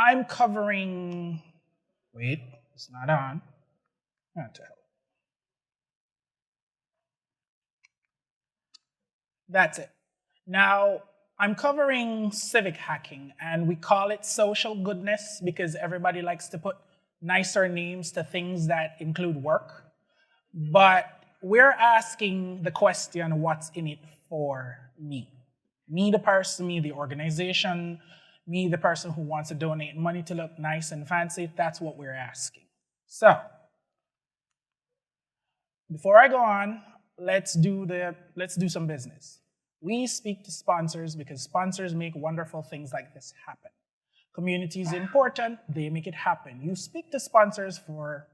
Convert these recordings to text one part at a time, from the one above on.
I'm covering, wait, it's not on. What the hell? That's it. Now, I'm covering civic hacking, and we call it social goodness because everybody likes to put nicer names to things that include work. But we're asking the question, what's in it for me? Me, the person, me, the organization, me, the person who wants to donate money to look nice and fancy. That's what we're asking. So, before I go on, let's do some business. We speak to sponsors because sponsors make wonderful things like this happen. Community is important, they make it happen. You speak to sponsors for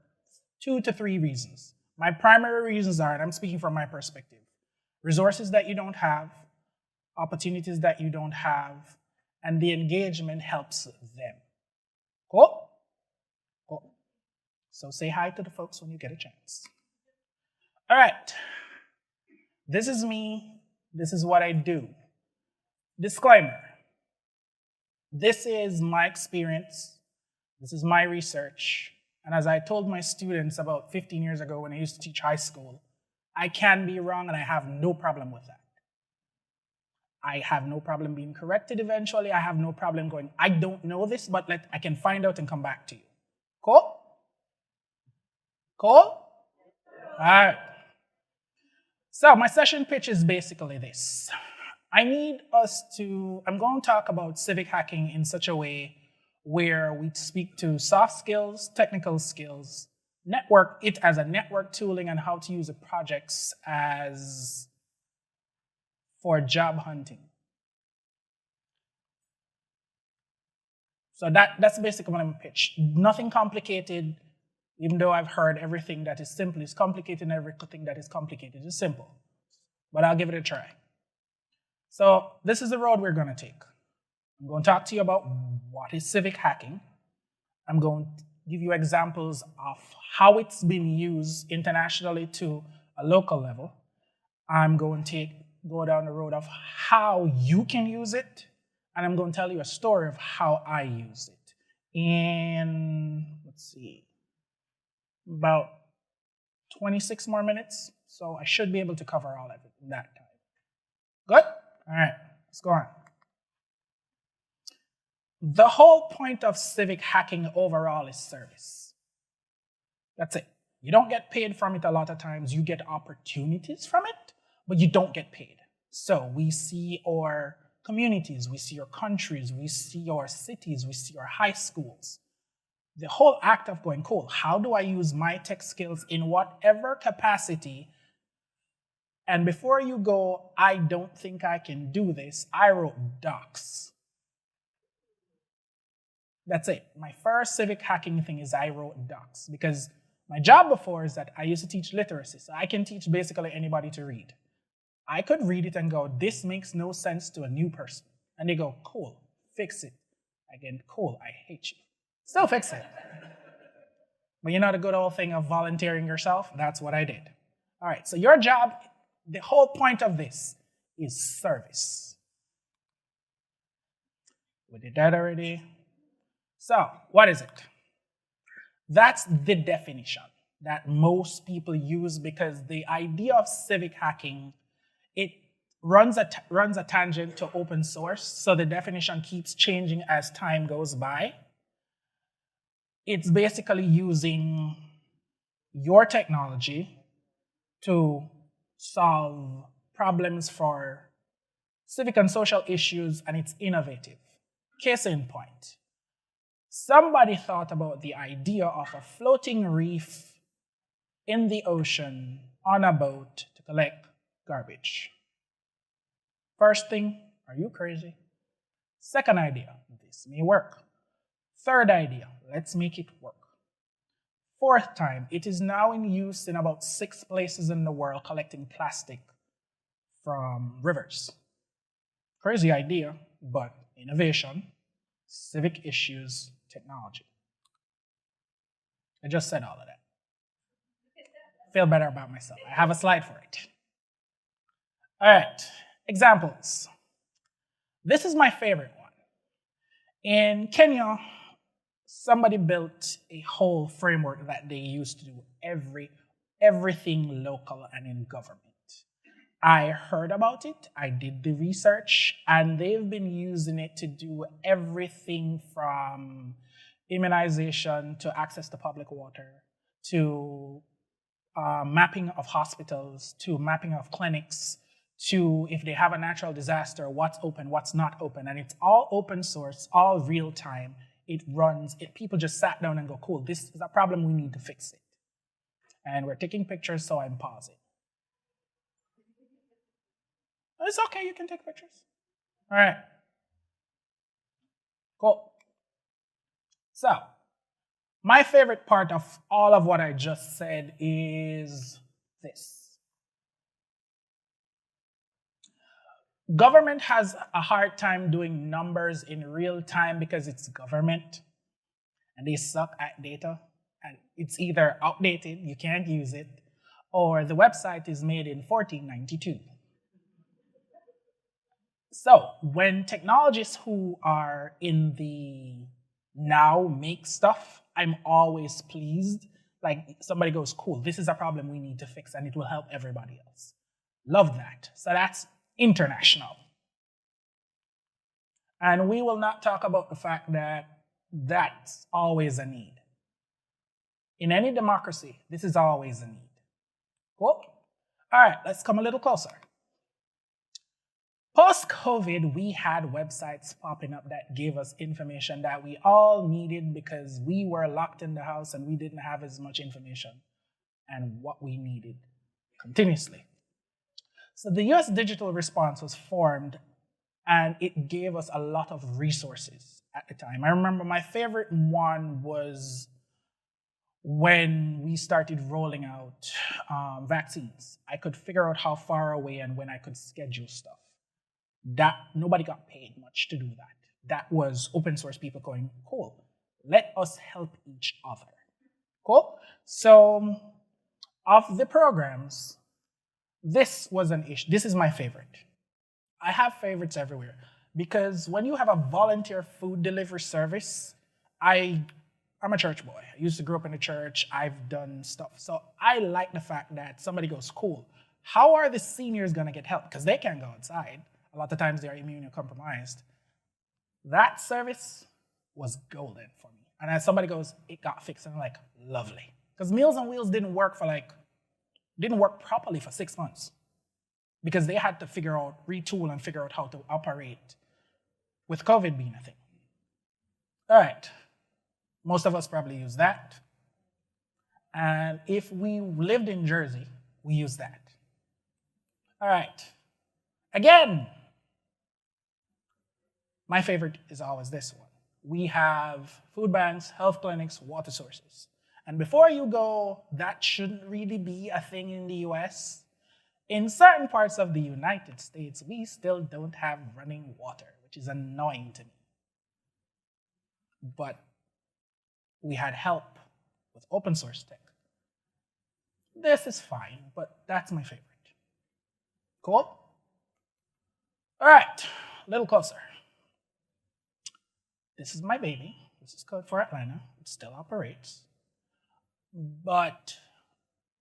2 to 3 reasons. My primary reasons are, and I'm speaking from my perspective, resources that you don't have, opportunities that you don't have, and the engagement helps them. Cool? Cool. So say hi to the folks when you get a chance. All right. This is me. This is what I do. Disclaimer. This is my experience. This is my research. And as I told my students about 15 years ago when I used to teach high school, I can be wrong and I have no problem with that. I have no problem being corrected eventually. I have no problem going, I don't know this, but I can find out and come back to you. Cool? Cool? All right. So my session pitch is basically this. I'm going to talk about civic hacking in such a way where we speak to soft skills, technical skills, network it as a network tooling, and how to use the projects for job hunting. So that's basically what I'm going to pitch. Nothing complicated, even though I've heard everything that is simple is complicated and everything that is complicated is simple. But I'll give it a try. So this is the road we're going to take. I'm going to talk to you about what is civic hacking. I'm going to give you examples of how it's been used internationally to a local level. I'm going to go down the road of how you can use it, and I'm going to tell you a story of how I use it in, let's see, about 26 more minutes. So I should be able to cover all of it in that time. Good? All right, let's go on. The whole point of civic hacking overall is service. That's it. You don't get paid from it a lot of times. You get opportunities from it, but you don't get paid. So we see our communities, we see our countries, we see our cities, we see our high schools. The whole act of going, cool, how do I use my tech skills in whatever capacity? And before you go, I don't think I can do this, I wrote docs. That's it. My first civic hacking thing is I wrote docs, because my job before is that I used to teach literacy, so I can teach basically anybody to read. I could read it and go, this makes no sense to a new person. And they go, cool, fix it. Again, cool, I hate you. Still fix it. But you know the good old thing of volunteering yourself? That's what I did. All right, so your job, the whole point of this is service. We did that already. So, what is it? That's the definition that most people use, because the idea of civic hacking, it runs a tangent to open source, so the definition keeps changing as time goes by. It's basically using your technology to solve problems for civic and social issues, and it's innovative. Case in point. Somebody thought about the idea of a floating reef in the ocean on a boat to collect garbage. First thing, are you crazy? Second idea, this may work. Third idea, let's make it work. Fourth time, it is now in use in about 6 places in the world collecting plastic from rivers. Crazy idea, but innovation, civic issues, technology. I just said all of that. Feel better about myself. I have a slide for it. All right, examples. This is my favorite one. In Kenya, somebody built a whole framework that they use to do everything local and in government. I heard about it, I did the research, and they've been using it to do everything from immunization to access to public water to mapping of hospitals to mapping of clinics to if they have a natural disaster, what's open, what's not open. And it's all open source, all real time. It runs, people just sat down and go, cool, this is a problem, we need to fix it. And we're taking pictures, so I'm pausing. It's okay, you can take pictures. All right. Cool. So, my favorite part of all of what I just said is this. Government has a hard time doing numbers in real time because it's government and they suck at data. And it's either outdated, you can't use it, or the website is made in 1492. So when technologists who are in the now make stuff, I'm always pleased. Like somebody goes, cool, this is a problem we need to fix and it will help everybody else. Love that. So that's international. And we will not talk about the fact that that's always a need. In any democracy, this is always a need. Cool? All right, let's come a little closer. Post-COVID, we had websites popping up that gave us information that we all needed because we were locked in the house and we didn't have as much information and what we needed continuously. So the US Digital Response was formed and it gave us a lot of resources at the time. I remember my favorite one was when we started rolling out vaccines. I could figure out how far away and when I could schedule stuff. That nobody got paid much to do that. That was open source people going, cool, let us help each other. Cool? So of the programs, this was an issue. This is my favorite. I have favorites everywhere because when you have a volunteer food delivery service, I'm a church boy. I used to grow up in a church. I've done stuff. So I like the fact that somebody goes, cool, how are the seniors going to get help? Because they can't go outside. A lot of times they are immunocompromised. That service was golden for me. And as somebody goes, it got fixed. And I'm like, lovely. Because Meals on Wheels didn't work properly for 6 months. Because they had to retool and figure out how to operate with COVID being a thing. All right. Most of us probably use that. And if we lived in Jersey, we use that. All right. Again, my favorite is always this one. We have food banks, health clinics, water sources. And before you go, that shouldn't really be a thing in the US. In certain parts of the United States, we still don't have running water, which is annoying to me. But we had help with open source tech. This is fine, but that's my favorite. Cool? All right, a little closer. This is my baby. This is code for Atlanta. It still operates. But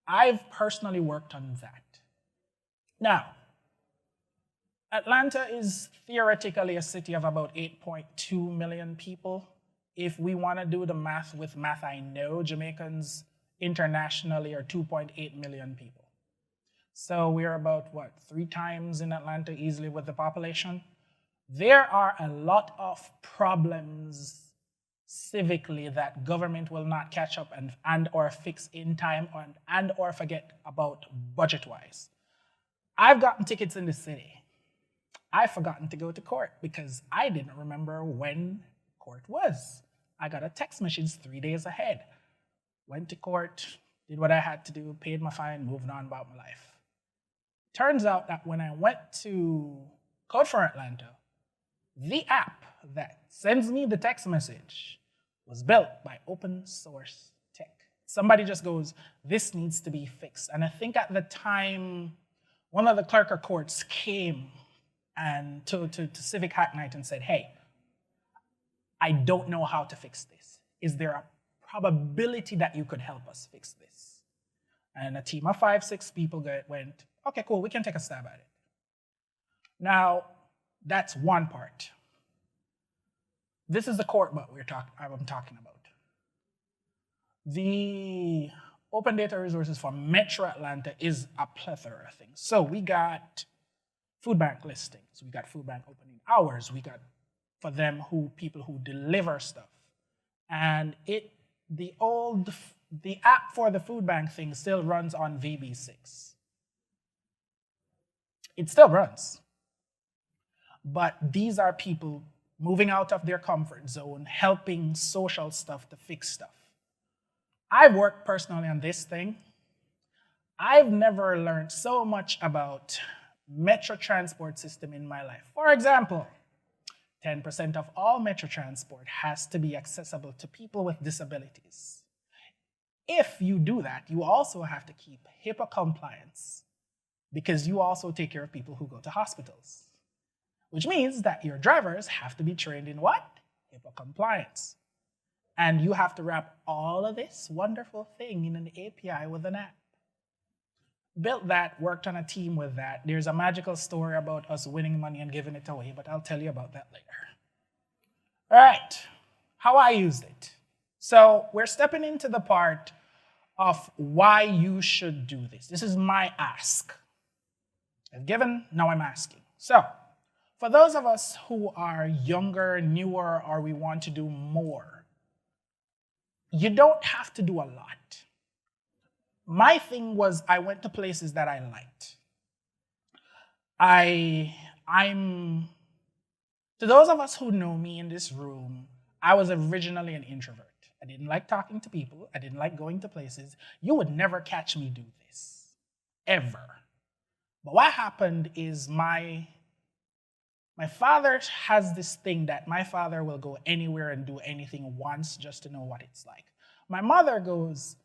I've personally worked on that. Now, Atlanta is theoretically a city of about 8.2 million people. If we want to do the math with math, I know Jamaicans internationally are 2.8 million people. So we're about, 3 times in Atlanta easily with the population? There are a lot of problems civically that government will not catch up and or fix in time and or forget about budget-wise. I've gotten tickets in the city. I've forgotten to go to court because I didn't remember when court was. I got a text message 3 days ahead. Went to court, did what I had to do, paid my fine, moved on about my life. Turns out that when I went to Code for Atlanta, the app that sends me the text message was built by open source tech. Somebody just goes, this needs to be fixed. And I think at the time, one of the clerk of courts came and to Civic Hack Night and said, hey, I don't know how to fix this. is there a probability that you could help us fix this? And a team of 5, 6 people went, okay, cool, we can take a stab at it. Now, that's one part. This is the core what I'm talking about. The open data resources for Metro Atlanta is a plethora of things. So we got food bank listings, we got food bank opening hours, we got for them people who deliver stuff. And the app for the food bank thing still runs on VB6. It still runs. But these are people moving out of their comfort zone, helping social stuff to fix stuff. I've worked personally on this thing. I've never learned so much about metro transport system in my life. For example, 10% of all metro transport has to be accessible to people with disabilities. If you do that, you also have to keep HIPAA compliance because you also take care of people who go to hospitals, which means that your drivers have to be trained in what? HIPAA compliance. And you have to wrap all of this wonderful thing in an API with an app. Built that, worked on a team with that. There's a magical story about us winning money and giving it away, but I'll tell you about that later. All right, how I used it. So we're stepping into the part of why you should do this. This is my ask. I've given, now I'm asking. So for those of us who are younger, newer, or we want to do more, you don't have to do a lot. My thing was I went to places that I liked. To those of us who know me in this room, I was originally an introvert. I didn't like talking to people. I didn't like going to places. You would never catch me do this, ever. But what happened is my father has this thing that my father will go anywhere and do anything once just to know what it's like. My mother goes,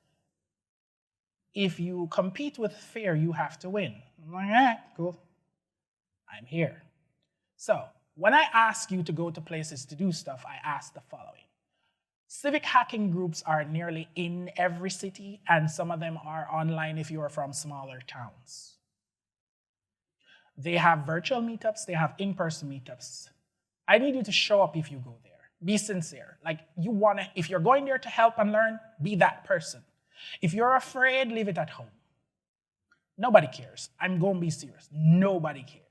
if you compete with fear, you have to win. I'm like, all right, cool. I'm here. So when I ask you to go to places to do stuff, I ask the following. Civic hacking groups are nearly in every city, and some of them are online if you are from smaller towns. They have virtual meetups, they have in-person meetups. I need you to show up if you go there. Be sincere. Like if you're going there to help and learn, be that person. If you're afraid, leave it at home. Nobody cares. I'm going to be serious. Nobody cares.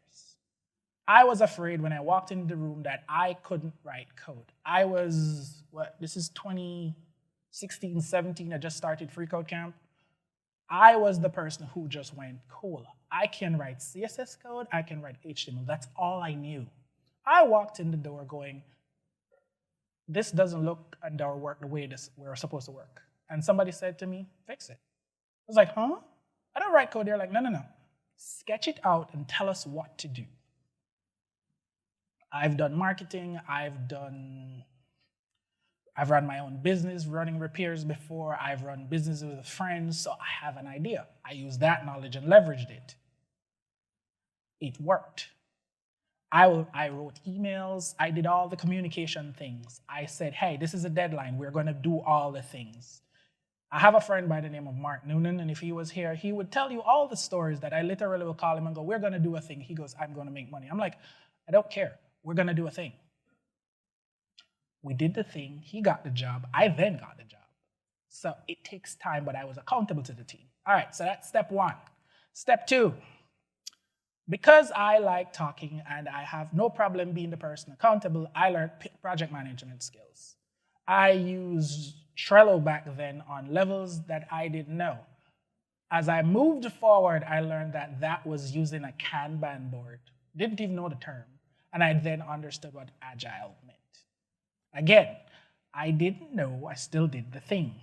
I was afraid when I walked into the room that I couldn't write code. This is 2016, 17, I just started Free Code Camp. I was the person who just went, cool, I can write CSS code, I can write HTML. That's all I knew. I walked in the door going, this doesn't look and or work the way we're supposed to work. And somebody said to me, fix it. I was like, huh? I don't write code. They're like, no. Sketch it out and tell us what to do. I've done marketing. I've run my own business running repairs before. I've run businesses with friends, so I have an idea. I used that knowledge and leveraged it. It worked. I wrote emails. I did all the communication things. I said, hey, this is a deadline. We're going to do all the things. I have a friend by the name of Mark Noonan, and if he was here, he would tell you all the stories that I literally will call him and go, we're going to do a thing. He goes, I'm going to make money. I'm like, I don't care. We're going to do a thing. We did the thing. He got the job. I then got the job. So it takes time, but I was accountable to the team. All right, so that's step one. Step two, because I like talking and I have no problem being the person accountable, I learned project management skills. I used Trello back then on levels that I didn't know. As I moved forward, I learned that that was using a Kanban board. Didn't even know the term. And I then understood what agile meant. Again, I didn't know, I still did the thing.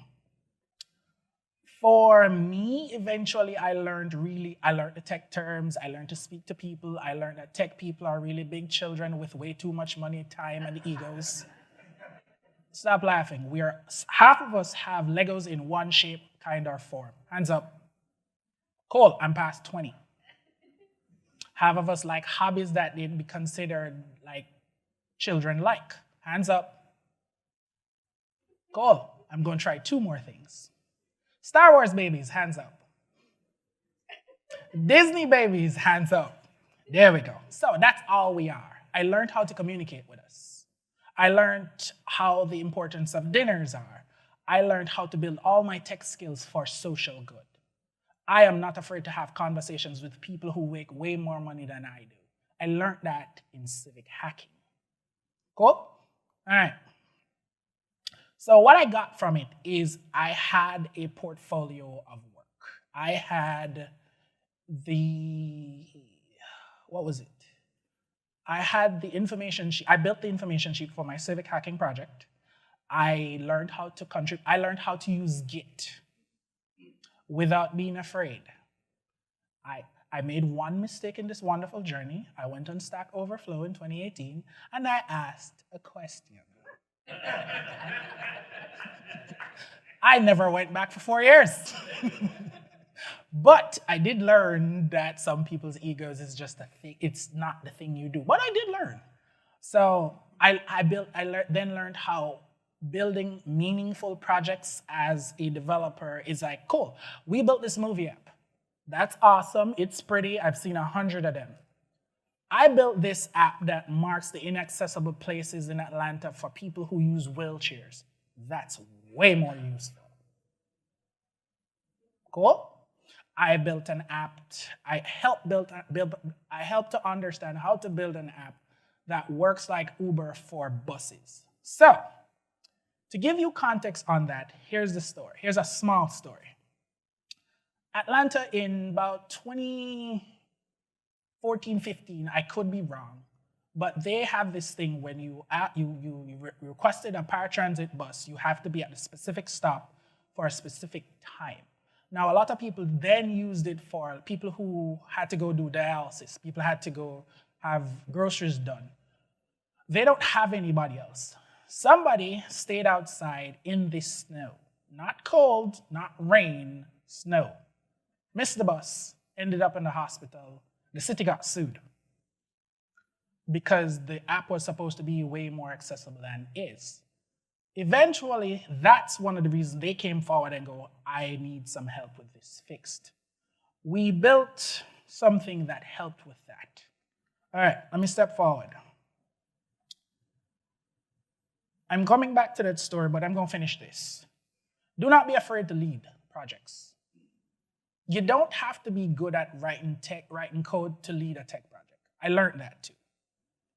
For me, eventually I learned the tech terms, I learned to speak to people, I learned that tech people are really big children with way too much money, time, and egos. Stop laughing. Half of us have Legos in one shape, kind, or form. Hands up. Cool, I'm past 20. Half of us like hobbies that they'd be considered like children like. Hands up. Cool. I'm going to try 2 more things. Star Wars babies, hands up. Disney babies, hands up. There we go. So that's all we are. I learned how to communicate with us. I learned how the importance of dinners are. I learned how to build all my tech skills for social good. I am not afraid to have conversations with people who make way more money than I do. I learned that in civic hacking. Cool? All right. So what I got from it is I had a portfolio of work. I had what was it? I had the information sheet. I built the information sheet for my civic hacking project. I learned how to contribute. I learned how to use Git without being afraid. I made one mistake in this wonderful journey. I went on Stack Overflow in 2018, and I asked a question. I never went back for 4 years. But I did learn that some people's egos is just a thing. It's not the thing you do. But I did learn. So I then learned how building meaningful projects as a developer is like, cool, we built this movie app. That's awesome. It's pretty. I've seen 100 of them. I built this app that marks the inaccessible places in Atlanta for people who use wheelchairs. That's way more useful. Cool? I built an app. I helped to understand how to build an app that works like Uber for buses. So, to give you context on that, here's the story. Here's a small story. Atlanta in about 2014, 15, I could be wrong, but they have this thing when you requested a paratransit bus, you have to be at a specific stop for a specific time. Now, a lot of people then used it for people who had to go do dialysis, people had to go have groceries done. They don't have anybody else. Somebody stayed outside in this snow. Not cold, not rain, snow. Missed the bus, ended up in the hospital. The city got sued because the app was supposed to be way more accessible than it is. Eventually, that's one of the reasons they came forward and go, I need some help with this fixed. We built something that helped with that. All right, let me step forward. I'm coming back to that story, but I'm going to finish this. Do not be afraid to lead projects. You don't have to be good at writing code to lead a tech project. I learned that too.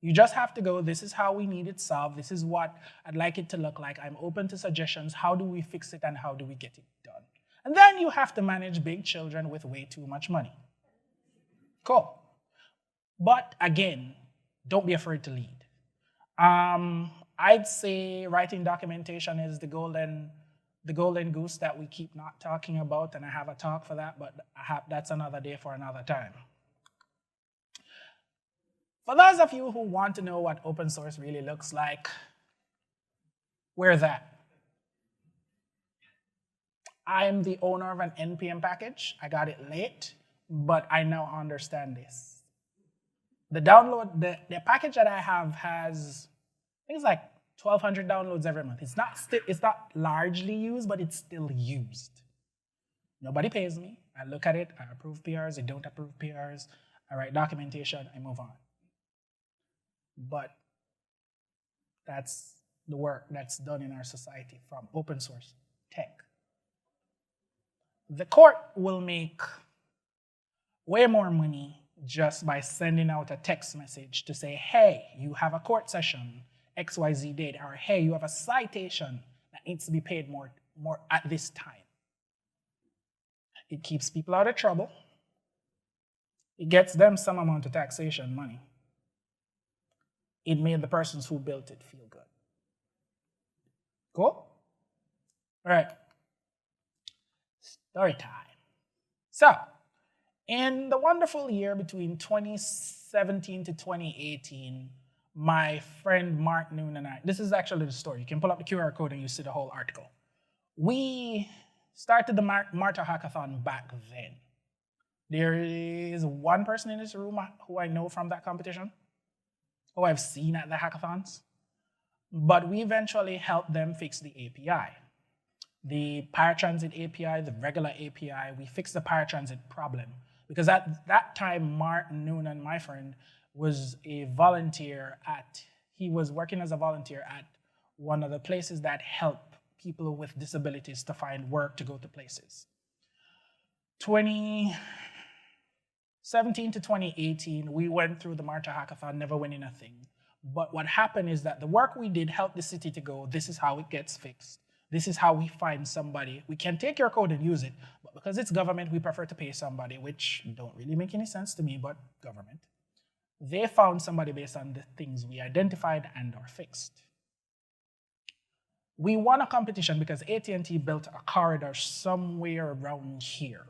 You just have to go, this is how we need it solved, this is what I'd like it to look like, I'm open to suggestions, how do we fix it and how do we get it done? And then you have to manage big children with way too much money. Cool. But again, don't be afraid to lead. I'd say writing documentation is the golden goose that we keep not talking about, and I have a talk for that, but that's another day for another time. For those of you who want to know what open source really looks like, we're that. I'm the owner of an NPM package. I got it late, but I now understand this. The package that I have has, I think it's like 1,200 downloads every month. It's not largely used, but it's still used. Nobody pays me. I look at it, I approve PRs, I don't approve PRs, I write documentation, I move on. But that's the work that's done in our society from open source tech. The court will make way more money just by sending out a text message to say, hey, you have a court session, XYZ date, or hey, you have a citation that needs to be paid more at this time. It keeps people out of trouble. It gets them some amount of taxation money. It made the persons who built it feel good. Cool? All right. Story time. So, in the wonderful year between 2017 to 2018, my friend Mark Noon and I, this is actually the story. You can pull up the QR code and you see the whole article. We started the Marta Hackathon back then. There is one person in this room who I know from that competition, who I've seen at the hackathons. But we eventually helped them fix the API. The paratransit API, the regular API, we fixed the paratransit problem. Because at that time, Martin Noonan, my friend, was a volunteer he was working as a volunteer at one of the places that help people with disabilities to find work to go to places. 2017 to 2018, we went through the Marcha Hackathon, never winning a thing. But what happened is that the work we did helped the city to go, this is how it gets fixed. This is how we find somebody. We can take your code and use it, but because it's government, we prefer to pay somebody, which don't really make any sense to me, but government. They found somebody based on the things we identified and are fixed. We won a competition because AT&T built a corridor somewhere around here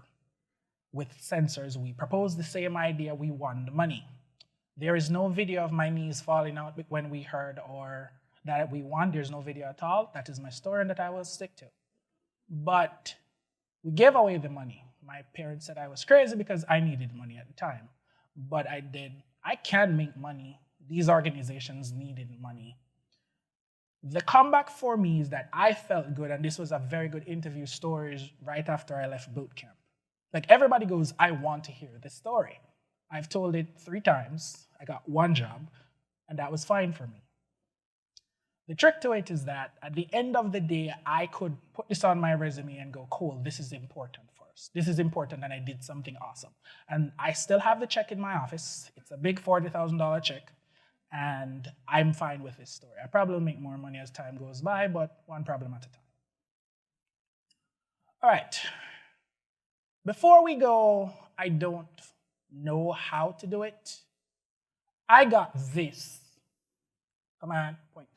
with sensors. We proposed the same idea, we won the money. There is no video of my knees falling out when we heard or that we won. There's no video at all. That is my story and that I will stick to. But we gave away the money. My parents said I was crazy because I needed money at the time. But I did. I can make money. These organizations needed money. The comeback for me is that I felt good, and this was a very good interview story right after I left boot camp. Like everybody goes, I want to hear this story. I've told it 3 times. I got 1 job, and that was fine for me. The trick to it is that at the end of the day, I could put this on my resume and go, cool, this is important for us. This is important, and I did something awesome. And I still have the check in my office. It's a big $40,000 check, and I'm fine with this story. I probably will make more money as time goes by, but one problem at a time. All right. Before we go, I don't know how to do it. I got this. Come on, point.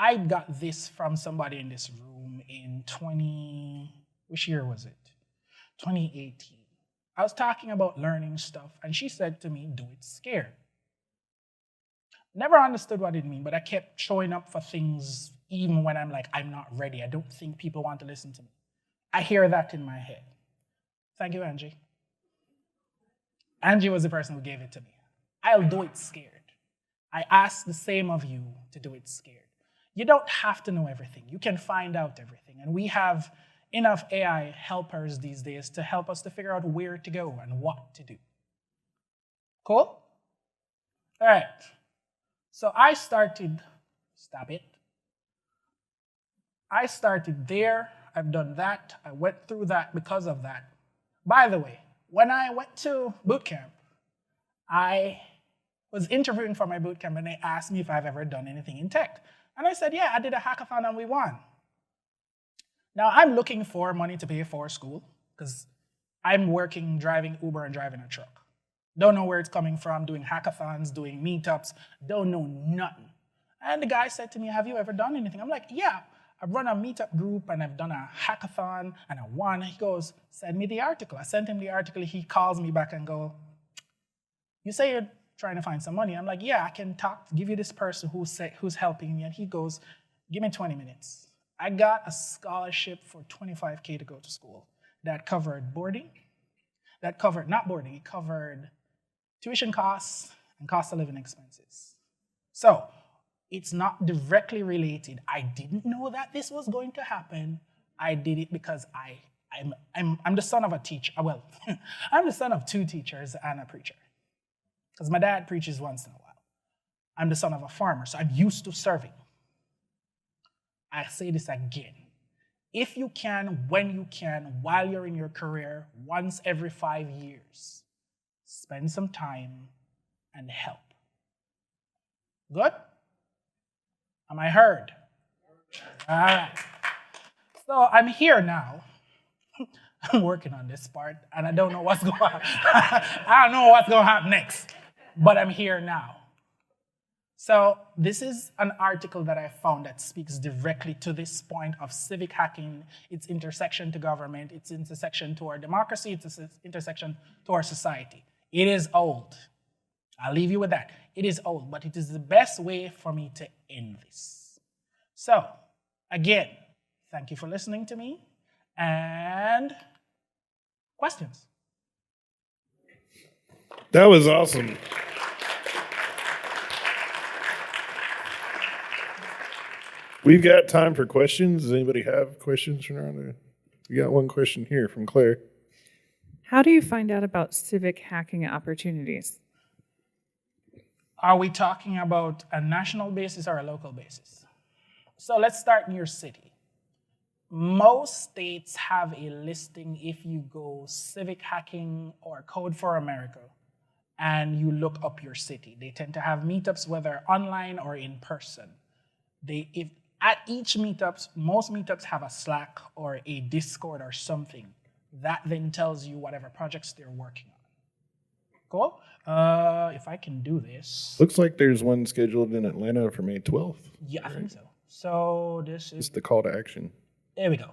I got this from somebody in this room in which year was it? 2018. I was talking about learning stuff, and she said to me, do it scared. Never understood what it meant, but I kept showing up for things even when I'm like, I'm not ready. I don't think people want to listen to me. I hear that in my head. Thank you, Angie. Angie was the person who gave it to me. I'll do it scared. I ask the same of you to do it scared. You don't have to know everything. You can find out everything. And we have enough AI helpers these days to help us to figure out where to go and what to do. Cool? All right. So I started, stop it. I started there. I've done that. I went through that because of that. By the way, when I went to boot camp, I was interviewing for my boot camp, and they asked me if I've ever done anything in tech. And I said, yeah, I did a hackathon and we won. Now, I'm looking for money to pay for school because I'm working, driving Uber and driving a truck. Don't know where it's coming from, doing hackathons, doing meetups, don't know nothing. And the guy said to me, have you ever done anything? I'm like, yeah, I've run a meetup group and I've done a hackathon and I won. He goes, send me the article. I sent him the article. He calls me back and go, you say you're trying to find some money. I'm like, yeah, I can give you this person who's helping me. And he goes, give me 20 minutes. I got a scholarship for $25K to go to school that covered boarding. That covered, not boarding, it covered tuition costs and cost of living expenses. So it's not directly related. I didn't know that this was going to happen. I did it because I'm the son of a teacher. Well, I'm the son of 2 teachers and a preacher. Because my dad preaches once in a while. I'm the son of a farmer, so I'm used to serving. I say this again. If you can, when you can, while you're in your career, once every 5 years, spend some time and help. Good? Am I heard? All right. So I'm here now. I'm working on this part, and I don't know what's going to happen. I don't know what's going to happen next, but I'm here now. So this is an article that I found that speaks directly to this point of civic hacking, its intersection to government, its intersection to our democracy, its intersection to our society. It is old. I'll leave you with that. It is old, but it is the best way for me to end this. So, again, thank you for listening to me, and questions? That was awesome. We've got time for questions. Does anybody have questions for Nerando? We got one question here from Claire. How do you find out about civic hacking opportunities? Are we talking about a national basis or a local basis? So let's start in your city. Most states have a listing if you go Civic Hacking or Code for America and you look up your city. They tend to have meetups, whether online or in person. At each meetups, most meetups have a Slack or a Discord or something. That then tells you whatever projects they're working on. Cool? If I can do this. Looks like there's one scheduled in Atlanta for May 12th. Yeah, I think so. So this is... It's the call to action. There we go.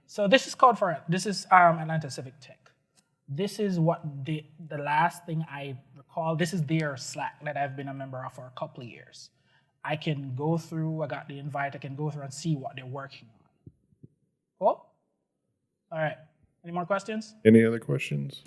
So this is Atlanta Civic Tech. This is what the last thing I recall. This is their Slack that I've been a member of for a couple of years. I can go through, I got the invite, I can go through and see what they're working on. Cool? All right. Any more questions? Any other questions?